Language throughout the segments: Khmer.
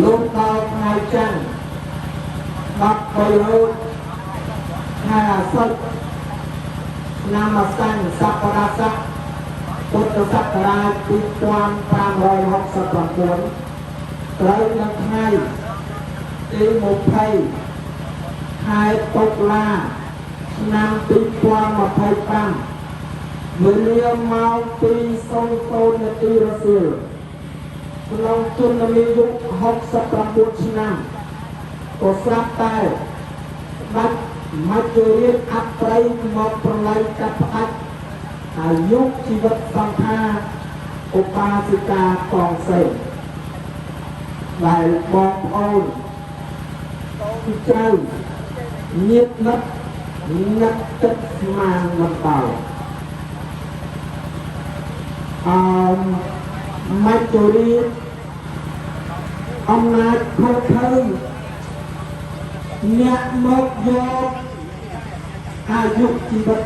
លុបដល់ថ្ងៃច័ន្ទ13រោចខែអាសត់ឆ្នាំអាសាញ់សប្បុរស័កពុទ្ធសករាជ2569ត្រូវនៅថ្ងៃទី20ខែតុលាឆ្នាំ2025វេលាម៉ោង 2:00 នាទីរសៀលក្នុងជនមានអាយុ69ឆ្នាំក៏ស្រាប់តែបាច់មច្ចុរាជអប្រិយមកប្រឡ័យកាត់ផ្ដាច់អាយុជីវិតសង្ខារឧបាសិកាកងសេនដែលបងប្អូនពីចៅញាតិមិត្តនឹកទឹកស្មានមិនដល់មច្ចុរាជអំណាចខុសឃើញអ្នកមកយកអាយុជីវិត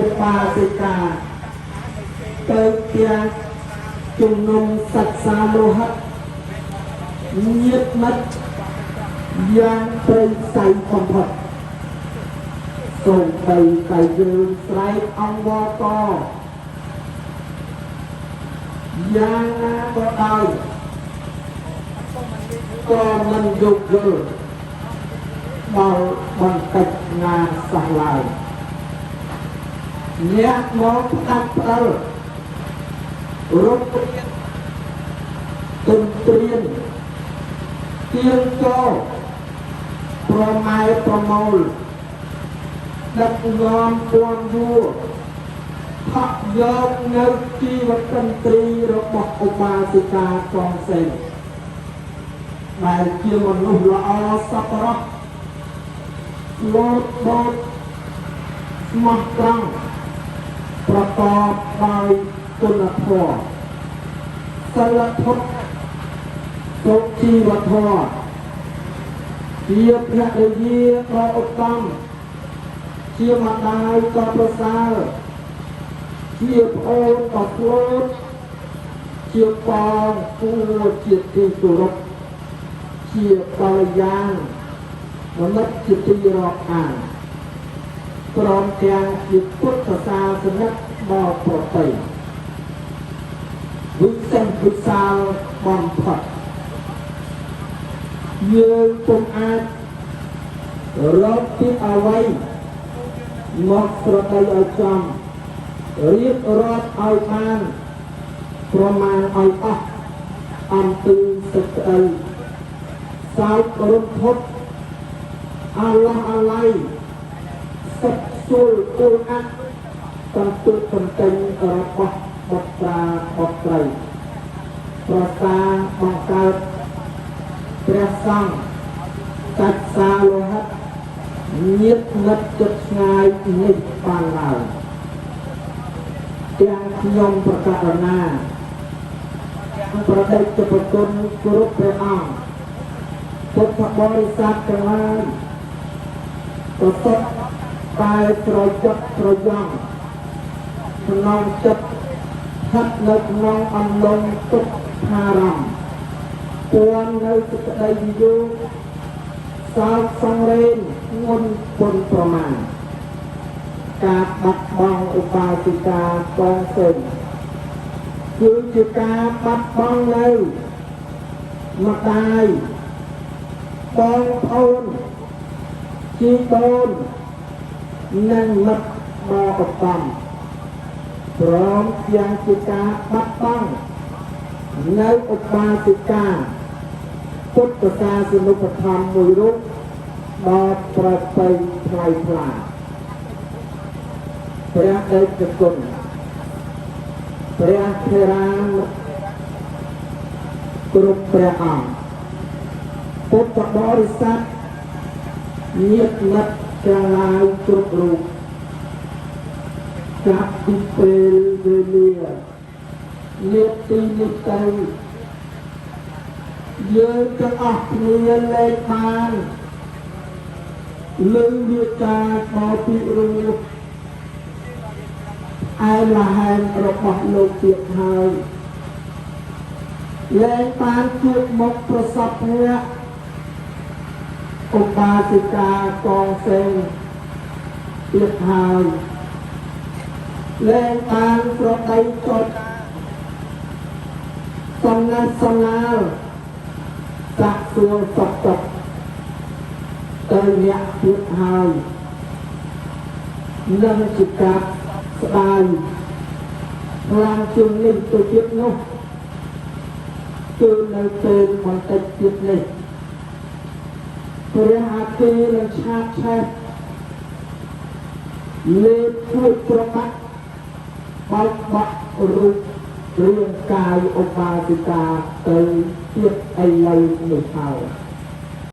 ឧបាសិកាទៅત્યાંជំនុំសិក្សាលោហិតញាតិមិត្តយ៉ាងព្រៃផ្សៃបំផុតសូមបីតែយើងស្រែកអង្គវកយ៉ាងណាក៏ដោយក៏មិនយកយល់ដល់បន្តិចណាសោះឡើយអ្នកមកផ្ដាច់ផ្ដាល់រូបទន្ទ្រានទៀងចោប្រម៉ែប្រមូលដឹកនាំពួនយួរផាក់យកនៅជីវតន្ត្រីរបស់ឧបាសិកាកងសេនដែលជាមនុស្សល្អសប្បុរសលោតបត់ស្មោះត្រង់ប្រកបដោយគុណធម៌សិលធម៌សុជីវធម៌ជាភរិយាដ៏ឧត្តមជាម្ដាយដ៏ប្រសើរជាប្អូនដ៏ស្លូតជាបងគួរជាទីគោរពជាបរិយាមិត្តជាទីរាប់អានព្រមទាំងជាពុទ្ធសាសនិកដ៏ប្រពៃវិសេសវិសាលបំផុតយើងពុំអាចរកពីអ្វីមកស្រដីឲ្យចំរៀបរាប់ឲ្យបានប្រមាណឲ្យអស់អំពីសេចក្តីសោករន្ធត់អាឡោះអាឡៃសិតស៊ុលគូលអាក់កំពុងកំពេញរបស់បុត្រាបុត្រីប្រសាបង្កើតព្រះសង្ឃកាច់សាលោហិតញាតិមិត្តជិតឆ្ងាយនេះបានឡើយទាំងខ្ញុំប្រកាសណាប្រដេជប្រគុណគ្រប់ព្រះអង្គពុទ្ធបរិស័ទទាំងឡាយប្រសពតែត្រជាប់ត្រយងក្នុងចិត្តស្ថិតនៅក្នុងអំឡុងទុក្ខារម្មណ៍ពួននៅសេចក្តីនិយមសោកសង្រេងងន់ពុនប្រមាណការបាត់បង់ឧបាសិកាកងសេនគឺជាការបាត់បង់នៅម្ដាយបងប្អូនជីដូននិងមិត្តដ៏ឧត្តមព្រមទាំងជាការបាត់បង់នៅឧបាសិកាពុទ្ធសាសនុបត្ថម្ភមួយរូបដ៏ប្រពៃថ្លៃថ្លាព្រះដេចគុណព្រះធេរានុគ្រប់ព្រះអង្គពុទ្ធបរិស័ទញាតិមិត្តទាំងឡាយគ្រប់រូបចាប់ពីពេលវេលានាទីនេះទៅយើងទាំងអស់គ្នាលែងបានលើវាការមកពីរឿងឯមលហែមរបស់លោកទៀតហើយ លែងបានជួបមុខប្រសពភៈឧបាសិកាកងសេងទៀតហើយលែងបានប្រដីចត់សំណាស់សំណាលចាក់សួរសពតទៅអ្នកទៀតហើយនឹងជាការស្ដាយខ្លាំងជាងនេះទៅទៀតនោះគឺនៅពេលបន្តិចទៀតនេះព្រះអាគីនឹងឆាបឆេះលេបពួយប្របាក់បាច់បាក់រូបរាងកាយឧបាសិកាទៅទៀតឥឡូវនេះហើយ